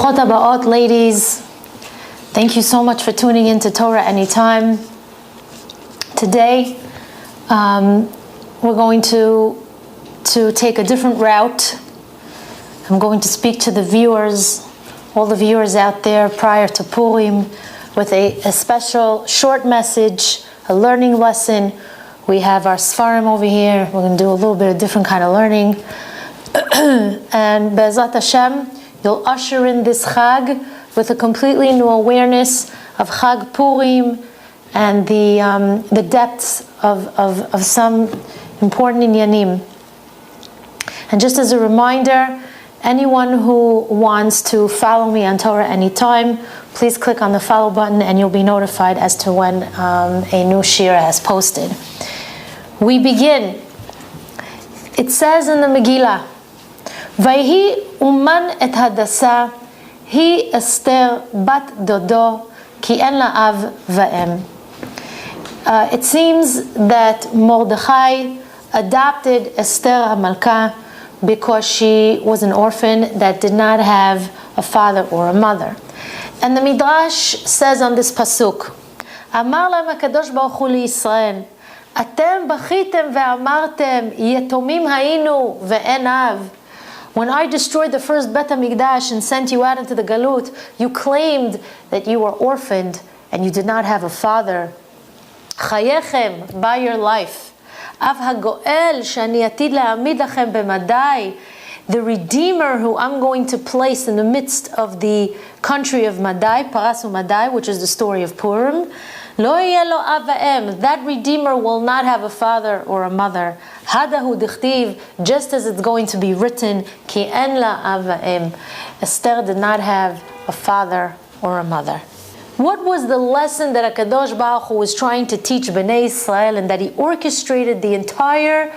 Brachot habaot, ladies. Thank you so much for tuning in to Torah Anytime. Today, we're going to take a different route. I'm going to speak to the viewers, all the viewers out there prior to Purim, with a special short message, a learning lesson. We have our Sfarim over here. We're going to do a little bit of different kind of learning. And Be'ezrat Hashem, you'll usher in this Chag with a completely new awareness of Chag Purim and the depths of some important inyanim. And just as a reminder, anyone who wants to follow me on Torah Anytime, please click on the follow button and you'll be notified as to when a new shiur has posted. We begin. It says in the Megillah, Vayhi uman et hadasa hi Esther bat dodo ki en la av va'em. It seems that Mordechai adopted Esther Ha'malkah because she was an orphan that did not have a father or a mother. And the Midrash says on this pasuk, Amar lahem HaKadosh Baruch Hu liYisrael, Atem bachitem ve'amartem yetomim hayinu ve'en av. When I destroyed the first Bet HaMikdash and sent you out into the Galut, you claimed that you were orphaned and you did not have a father. Chayechem, by your life. Av hagoel shani atid le'amid lachem b'madai, the Redeemer who I'm going to place in the midst of the country of Madai, Paras u'Madai, which is the story of Purim. Lo yeh lo av va'em, that Redeemer will not have a father or a mother. Hadahu dichtiv, just as it's going to be written, ki en la av va'em. Esther did not have a father or a mother. What was the lesson that HaKadosh Baruch Hu was trying to teach Bnei Israel, and that he orchestrated the entire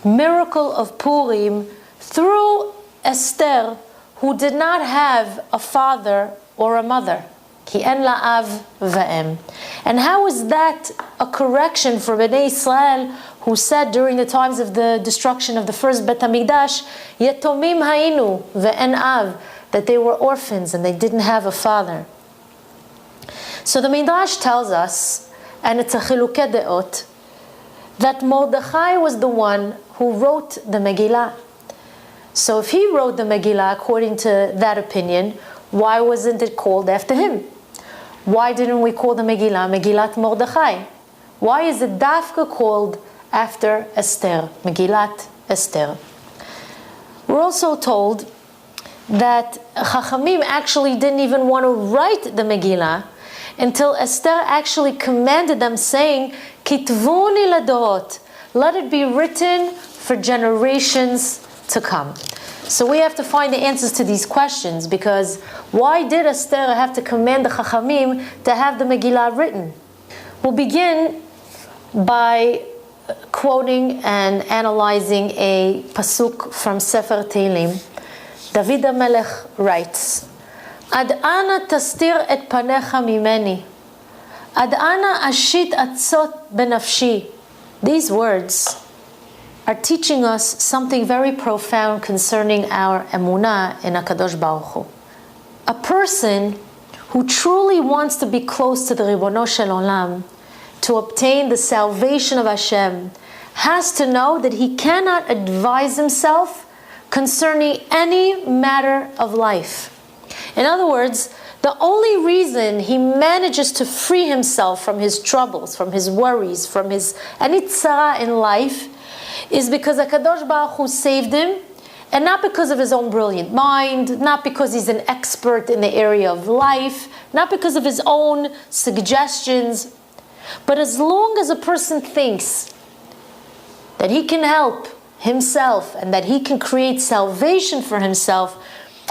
miracle of Purim through Esther, who did not have a father or a mother? Ki en la av va'em. And how is that a correction for Bnei Israel, who said during the times of the destruction of the first Bet HaMikdash, Yetomim hayinu ve'en av, that they were orphans and they didn't have a father? So the Midrash tells us, and it's a chilukei deot, that Mordechai was the one who wrote the Megillah. So if he wrote the Megillah according to that opinion, why wasn't it called after him? Why didn't we call the Megillah Megillat Mordechai? Why is it dafka called after Esther, Megillat Esther? We're also told that Chachamim actually didn't even want to write the Megillah until Esther actually commanded them, saying, Kitvuni ladorot, let it be written for generations to come. So we have to find the answers to these questions, because why did Esther have to command the Chachamim to have the Megillah written? We'll begin by quoting and analyzing a pasuk from Sefer Tehillim. David HaMelech writes, Ad ana tastir et panecha mimeni, Ad ana ashit atzot benafshi. These words are teaching us something very profound concerning our emunah in HaKadosh Baruch Hu. A person who truly wants to be close to the Ribono Shel Olam, to obtain the salvation of Hashem, has to know that he cannot advise himself concerning any matter of life. In other words, the only reason he manages to free himself from his troubles, from his worries, from his any tzara in life, is because HaKadosh Baruch Hu saved him, and not because of his own brilliant mind, not because he's an expert in the area of life, not because of his own suggestions, but as long as a person thinks that he can help himself and that he can create salvation for himself,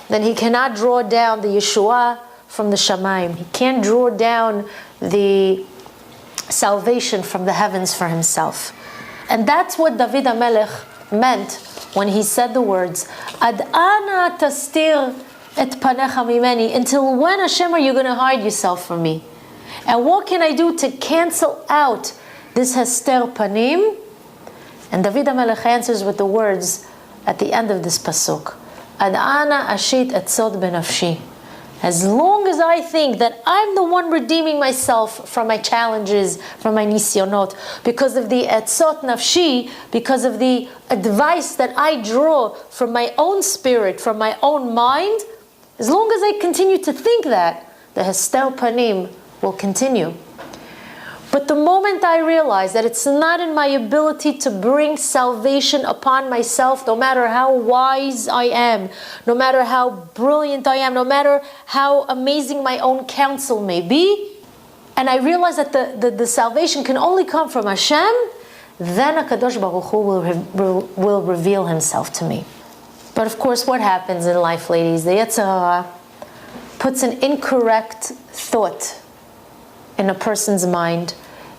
then he cannot draw down the Yeshua from the Shamayim. He can't draw down the salvation from the heavens for himself. And that's what David HaMelech meant when he said the words, Ad ana tastir et panecha mimeni, until when, Hashem, are you going to hide yourself from me? And what can I do to cancel out this hester panim? And David HaMelech answers with the words at the end of this pasuk, Ad ana ashit etzot benafshi. as long as I think that I'm the one redeeming myself from my challenges, from my nisyonot, because of the etzot nafshi, because of the advice that I draw from my own spirit, from my own mind, as long as I continue to think that, the hester panim will continue. But the moment I realize that it's not in my ability to bring salvation upon myself, no matter how wise I am, no matter how brilliant I am, no matter how amazing my own counsel may be, and I realize that the salvation can only come from Hashem, then HaKadosh Baruch Hu will reveal Himself to me. But of course, what happens in life, ladies? The Yetzer Hara puts an incorrect thought in a person's mind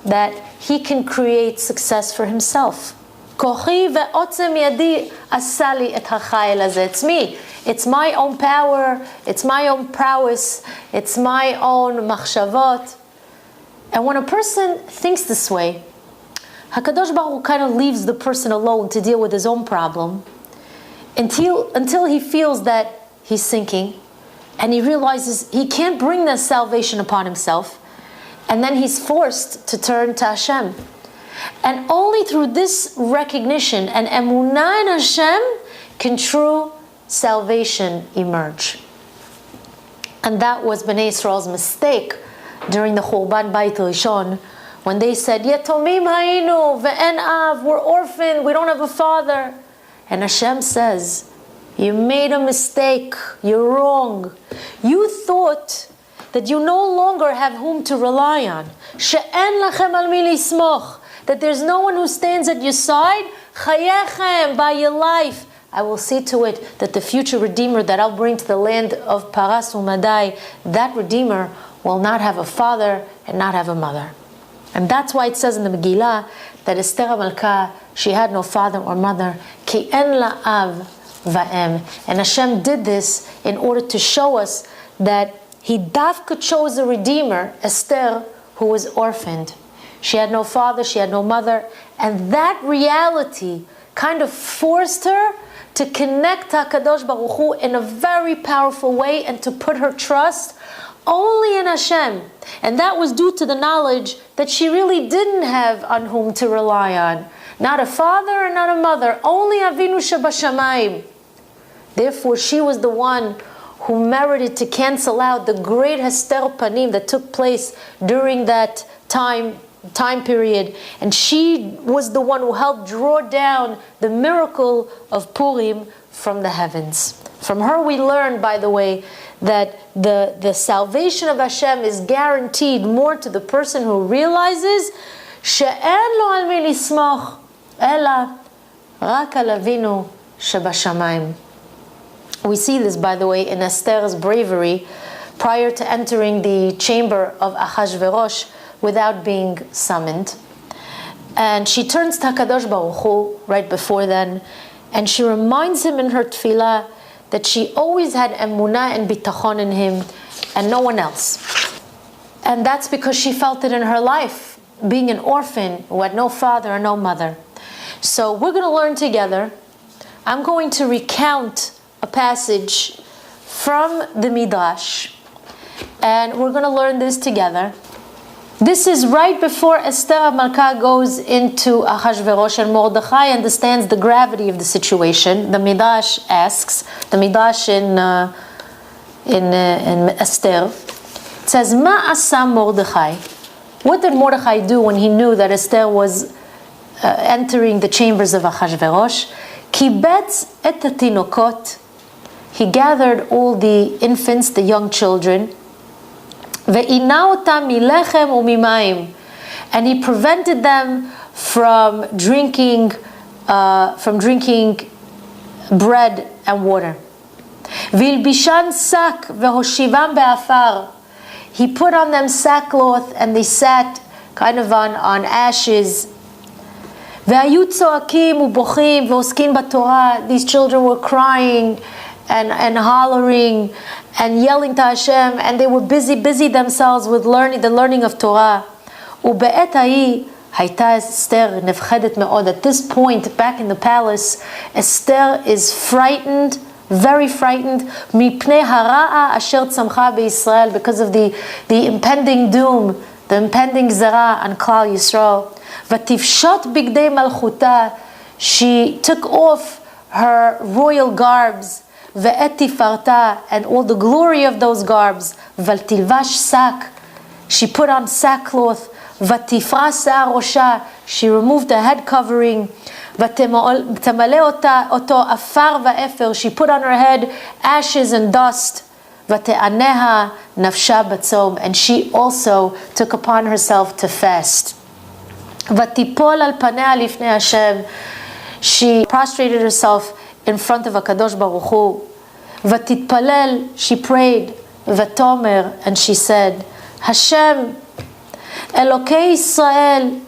that he can create success for himself. It's me. It's my own power. It's my own prowess. It's my own machshavot. And when a person thinks this way, HaKadosh Baruch Hu kind of leaves the person alone to deal with his own problem until he feels that he's sinking and he realizes he can't bring the salvation upon himself. And then he's forced to turn to Hashem. And only through this recognition and emunah in Hashem can true salvation emerge. And that was Bnei Yisrael's mistake during the Churban Bayit Rishon, when they said, Yetomim hayinu ve'en av, we're orphaned, we don't have a father. And Hashem says, you made a mistake, you're wrong. You thought that you no longer have whom to rely on. She'en lachem al mi lismoch, that there's no one who stands at your side. Chayechem, by your life, I will see to it that the future Redeemer that I'll bring to the land of Paras Umadai, that Redeemer will not have a father and not have a mother. And that's why it says in the Megillah that Esther Ha'malkah, she had no father or mother. Ki en la av va'em. And Hashem did this in order to show us that He dafka chose a Redeemer, Esther, who was orphaned. She had no father, she had no mother, and that reality kind of forced her to connect to HaKadosh Baruch Hu in a very powerful way and to put her trust only in Hashem. And that was due to the knowledge that she really didn't have on whom to rely on. Not a father and not a mother, only Avinu Shebashamayim. Therefore, she was the one who merited to cancel out the great Hester Panim that took place during that time period. And she was the one who helped draw down the miracle of Purim from the heavens. From her we learned, by the way, that the salvation of Hashem is guaranteed more to the person who realizes she'en lo al mi lismoch ela rak al Avinu shebashamayim. We see this, by the way, in Esther's bravery prior to entering the chamber of Achashverosh without being summoned. And she turns to HaKadosh Baruch Hu right before then, and she reminds him in her tefillah that she always had emunah and bitachon in him and no one else. And that's because she felt it in her life, being an orphan who had no father and no mother. So we're going to learn together. I'm going to recount a passage from the Midrash, and we're going to learn this together. This is right before Esther Ha'malkah goes into Achashverosh, and Mordechai understands the gravity of the situation. The Midrash asks, the Midrash in Esther, it says, Ma asa Mordechai? What did Mordechai do when he knew that Esther was entering the chambers of Achashverosh? Kibetz et hatinokot. He gathered all the infants, the young children, ve'ina otam milechem umimayim, and he prevented them from drinking bread and water. Vilbishan sak ve'hoshivam be'afar. He put on them sackcloth and they sat kind of on ashes. Ve'ayu tzoakim u'bochim ve'oskin b'Torah. These children were crying and hollering and yelling to Hashem, and they were busy themselves with the learning of Torah. Ube'et ha'i hayta Esther nefchedet me'od. At this point, back in the palace, Esther is frightened very frightened. מפני הרעה אשר צמחה בישראל, because of the impending doom, the impending גזרה on Klal Yisrael. ותפשוט בגדי מלכותה, she took off her royal garbs, ואת תפארתה, and all the glory of those garbs. ותלבש שק, she put on sackcloth. ותפרע שיער ראשה, she removed the head covering. ותמלא אותו עפר ואפר, she put on her head ashes and dust. ותעניה נפשה בצום, and she also took upon herself to fast. ותיפול על פניה לפני השם, she prostrated herself in front of הקדוש ברוך הוא. ותתפלל, she prayed. ותאמר, and she said, Hashem, Elokei Israel,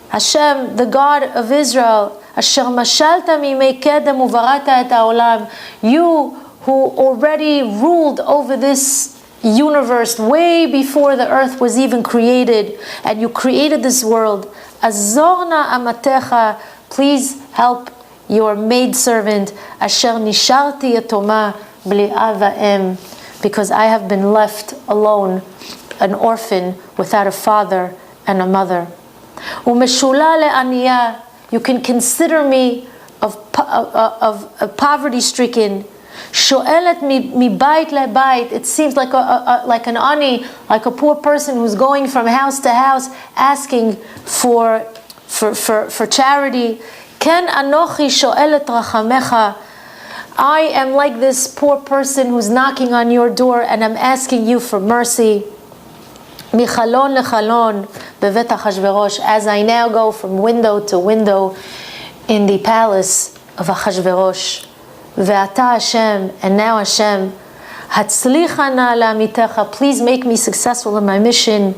Hashem, the God of Israel, Asher mashalta mimei kedem uvarata et haolam, you who already ruled over this universe way before the earth was even created, and you created this world. Azorna amatecha, please help your maidservant, Asher nisharti yatoma bli av va'em, because I have been left alone, an orphan without a father and a mother. Umeshula le'aniya, you can consider me of poverty-stricken. Sho'elet mi bait le'bait, it seems like an ani, like a poor person who's going from house to house asking for charity. Ken anochi sho'elet rachamecha, I am like this poor person who's knocking on your door and I'm asking you for mercy. Michalon lechalon bevet Achashverosh, as I now go from window to window in the palace of Achashverosh. Ve'ata Hashem, and now Hashem, hatzlicha na la'amitecha, please make me successful in my mission.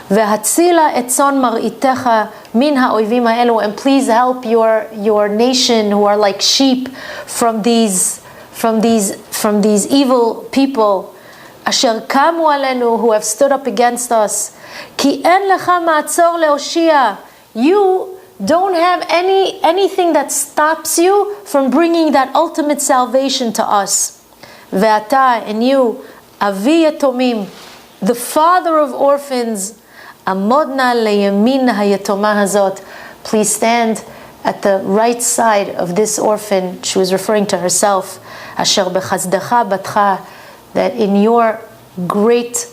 Ve'hatzila etzon mar'itecha min ha'oivim ha'elu, and please help your nation who are like sheep from these evil people. Asher kamu alenu, who have stood up against us. Ki en lecha ma'atzor le'oshia, you don't have anything that stops you from bringing that ultimate salvation to us. Ve'ata, and you, avi yatomim, the father of orphans, amodna leyamin hayatoma hazot, please stand at the right side of this orphan. She was referring to herself. Asher bechazdecha batcha, that in your great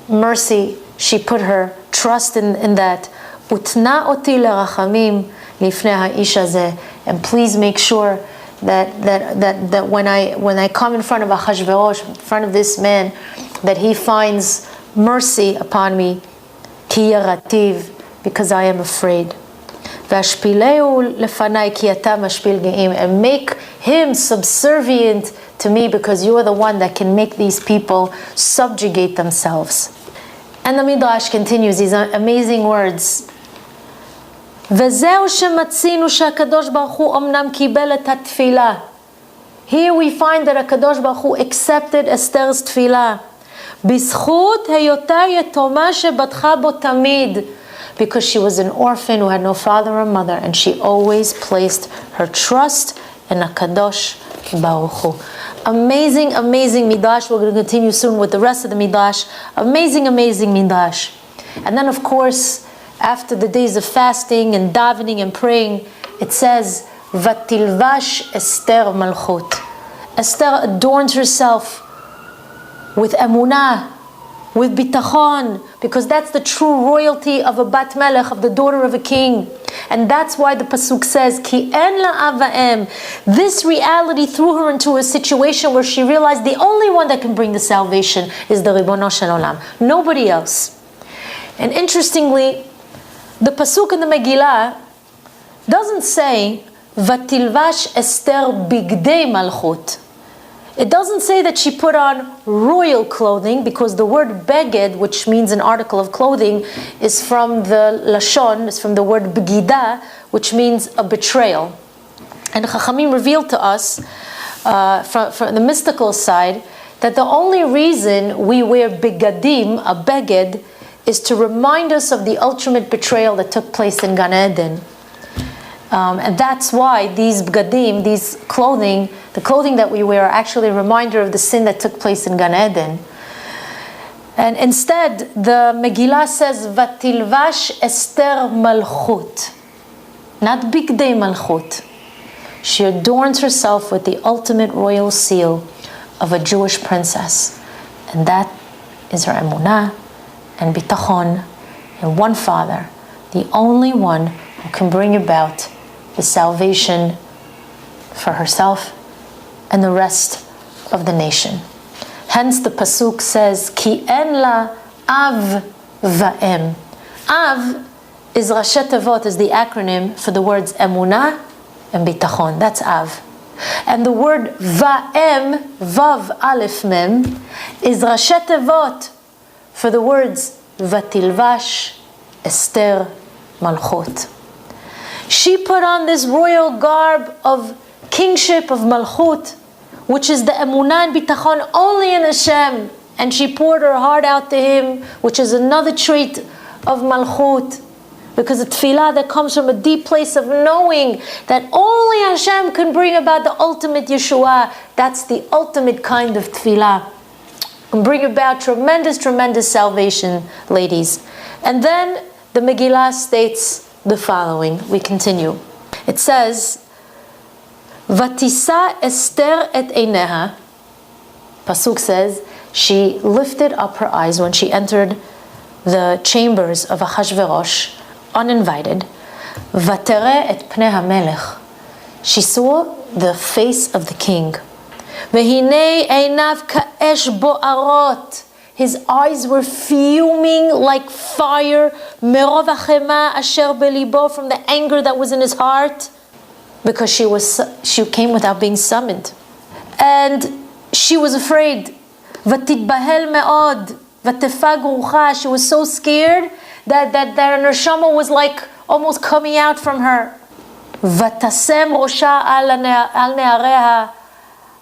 mercy she put her trust in that. Utna oti lerachamim lifnei ha'ish hazeh, and please make sure that when I come in front of Achashverosh, in front of this man, that he finds mercy upon me. Ki yarativ, because I am afraid. Vashpileu lefanai ki ata mashpil ge'im, and make him subservient to me, because you are the one that can make these people subjugate themselves. And the Midrash continues these amazing words. V'zeu shematzinu she'akadosh baruch hu omnam kibel et hatfilah. Here we find that HaKadosh Baruch Hu accepted Esther's tefillah. B'zchut heyota yetoma shebatcha bo tamid, because she was an orphan who had no father or mother, and she always placed her trust in HaKadosh Baruch Hu. Amazing, amazing Midrash. We're going to continue soon with the rest of the Midrash. Amazing, amazing Midrash. And then, of course, after the days of fasting and davening and praying, it says, Vatilvash Esther Malchut. Esther adorned herself with emunah, with bitachon, because that's the true royalty of a bat melech, of the daughter of a king. And that's why the pasuk says, Ki en la'av va'em. This reality threw her into a situation where she realized the only one that can bring the salvation is the Ribono Shel Olam, nobody else. And interestingly, the pasuk in the Megillah doesn't say Vatilvash Esther bigdei malchut. It doesn't say that she put on royal clothing, because the word beged, which means an article of clothing, is from the lashon, is from the word begida, which means a betrayal. And Chachamim revealed to us, from the mystical side, that the only reason we wear begadim, a beged, is to remind us of the ultimate betrayal that took place in Gan Eden. And that's why these bgadim, these clothing, the clothing that we wear, are actually a reminder of the sin that took place in Gan Eden. And instead, the Megillah says, Vatilvash Esther Malchut. Not Bigdei Malchut. She adorns herself with the ultimate royal seal of a Jewish princess. And that is her emunah and bitachon in one Father, the only one who can bring about the salvation for herself and the rest of the nation. Hence the pasuk says, Ki en la av va'em. Av is Rashi Tevot, is the acronym for the words emunah and bitachon. That's av. And the word va'em, vav aleph mem, is Rashi Tevot for the words vatilvash Esther Malchut. She put on this royal garb of kingship, of Malchut, which is the emunah and bitachon only in Hashem. And she poured her heart out to Him, which is another trait of Malchut. Because a tefillah that comes from a deep place of knowing that only Hashem can bring about the ultimate Yeshua. That's the ultimate kind of tefillah. Can bring about tremendous, tremendous salvation, ladies. And then the Megillah states the following. We continue. It says, Vatisa Esther et eineha. Pasuk says, she lifted up her eyes when she entered the chambers of Achashverosh, uninvited. Vatere et pnei hamelech. She saw the face of the king. Vehine einav ka'esh bo'arot. His eyes were fuming like fire. Merov hachema asher belibo, from the anger that was in his heart, because she came without being summoned, and she was afraid. Vatitbahel me'od vatefag rucha. She was so scared that her neshama was like almost coming out from her. Vatasem rosha al ne'areha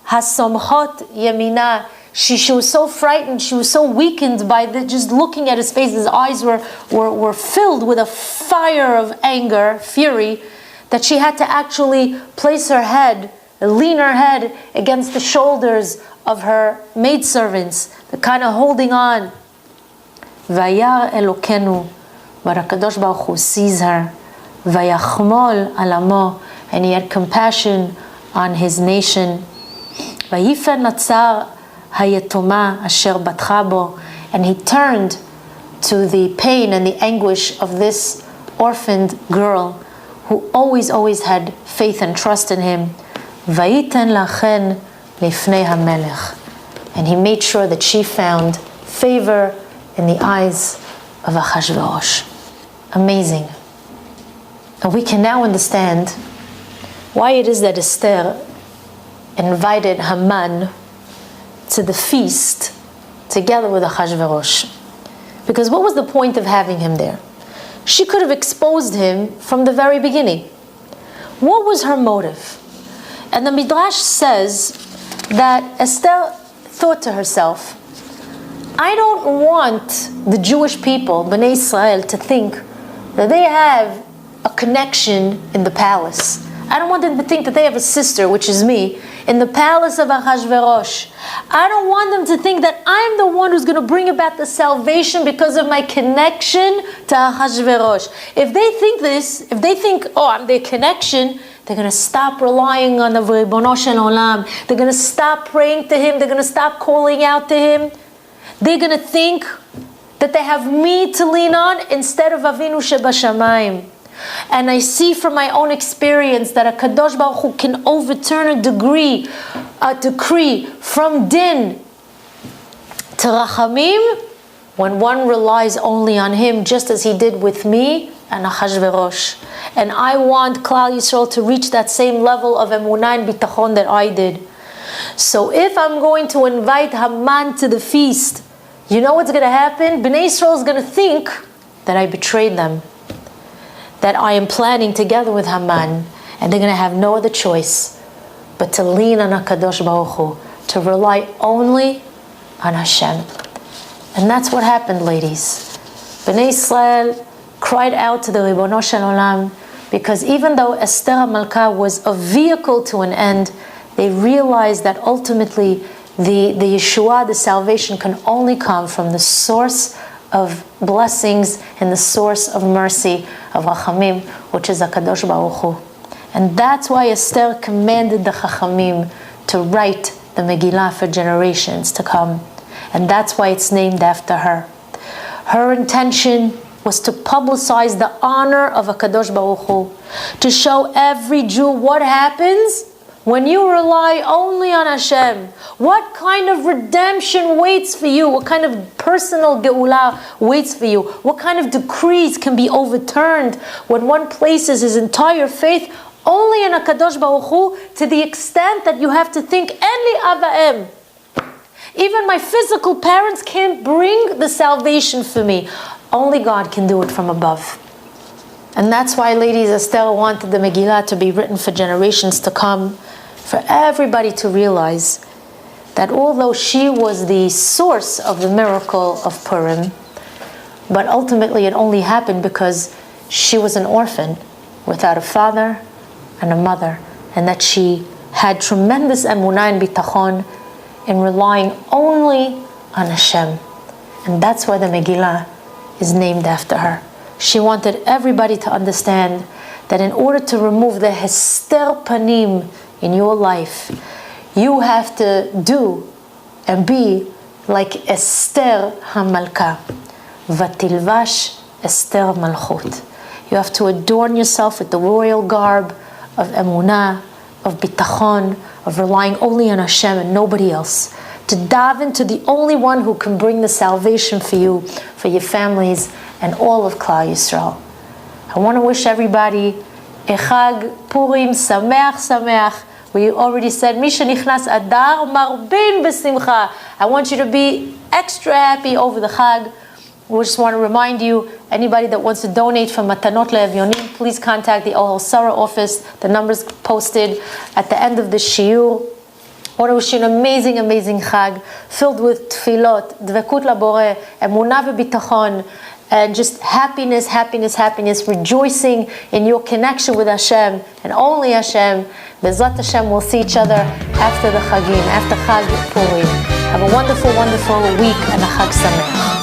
hasomchot yemina. She was so frightened, she was so weakened by just looking at his face. His eyes were filled with a fire of anger, fury, that she had to actually place her head, lean her head against the shoulders of her maidservants, the kind of holding on. Vayar Elokenu, but HaKadosh Baruch Hu sees her. Vayachmol alamo, and He had compassion on His nation. Vayifen natzar hayetoma asher batcha bo, and He turned to the pain and the anguish of this orphaned girl who always had faith and trust in Him. Vayiten lachen lifnei hamelech, and He made sure that she found favor in the eyes of Achashverosh. Amazing. And we can now understand why it is that Esther invited Haman to the feast together with Achashverosh. Because what was the point of having him there? She could have exposed him from the very beginning. What was her motive? And the Midrash says that Esther thought to herself, I don't want the Jewish people, Bnei Israel, to think that they have a connection in the palace. I don't want them to think that they have a sister, which is me, in the palace of Achashverosh. I don't want them to think that I'm the one who's going to bring about the salvation because of my connection to Achashverosh. If they think this, if they think, oh, I'm their connection, they're going to stop relying on the Ribono Shel Olam. They're going to stop praying to Him. They're going to stop calling out to Him. They're going to think that they have me to lean on instead of Avinu Shebashamayim. And I see from my own experience that a Kadosh Baruch Hu can overturn a decree from din to rachamim when one relies only on Him, just as He did with me and Achashverosh. And I want Klal Yisrael to reach that same level of emunah and bitachon that I did. So if I'm going to invite Haman to the feast, you know what's going to happen? Bnei Yisrael is going to think that I betrayed them, that I am planning together with Haman, and they're going to have no other choice but to lean on HaKadosh Baruch Hu, to rely only on Hashem. And that's what happened, ladies. Bnei Israel cried out to the Ribono Shel Olam Because even though Esther Ha'malkah was a vehicle to an end, they realized that ultimately the Yeshua, the salvation, can only come from the source of blessings and the source of mercy, of Rachamim, which is HaKadosh Baruch Hu. And that's why Esther commanded the Chachamim to write the Megillah for generations to come. And that's why it's named after her. Her intention was to publicize the honor of HaKadosh Baruch Hu, to show every Jew what happens when you rely only on Hashem. What kind of redemption waits for you? What kind of personal geula waits for you? What kind of decrees can be overturned when one places his entire faith only in HaKadosh Baruch Hu, to the extent that you have to think, Enli Ava'em. Even my physical parents can't bring the salvation for me. Only God can do it from above. And that's why, ladies, Esther wanted the Megillah to be written for generations to come, for everybody to realize that although she was the source of the miracle of Purim, but ultimately it only happened because she was an orphan without a father and a mother, and that she had tremendous emunah and bitachon in relying only on Hashem. And that's why the Megillah is named after her. She wanted everybody to understand that in order to remove the hester panim in your life, you have to do and be like Esther Ha'malkah. Vatilvash Esther Malchut. You have to adorn yourself with the royal garb of emunah, of bitachon, of relying only on Hashem and nobody else. To daven to the only one who can bring the salvation for you, for your families, and all of Klal Yisrael. I want to wish everybody a Chag Purim Sameach Sameach. We already said, Misha Nichnas Adar Marbin B'Simcha. I want you to be extra happy over the Chag. We just want to remind you, anybody that wants to donate for Matanot LeEvyonim, please contact the Ohel Sarah office. The number's posted at the end of the shiur. I want to wish you an amazing, amazing Chag, filled with tefillot, dvekut labore, emunah v'bitachon, and just happiness, happiness, happiness, rejoicing in your connection with Hashem, and only Hashem. Bezrat Hashem, we'll see each other after the Chagim, after Chag Purim. Have a wonderful, wonderful week and a Chag Sameach.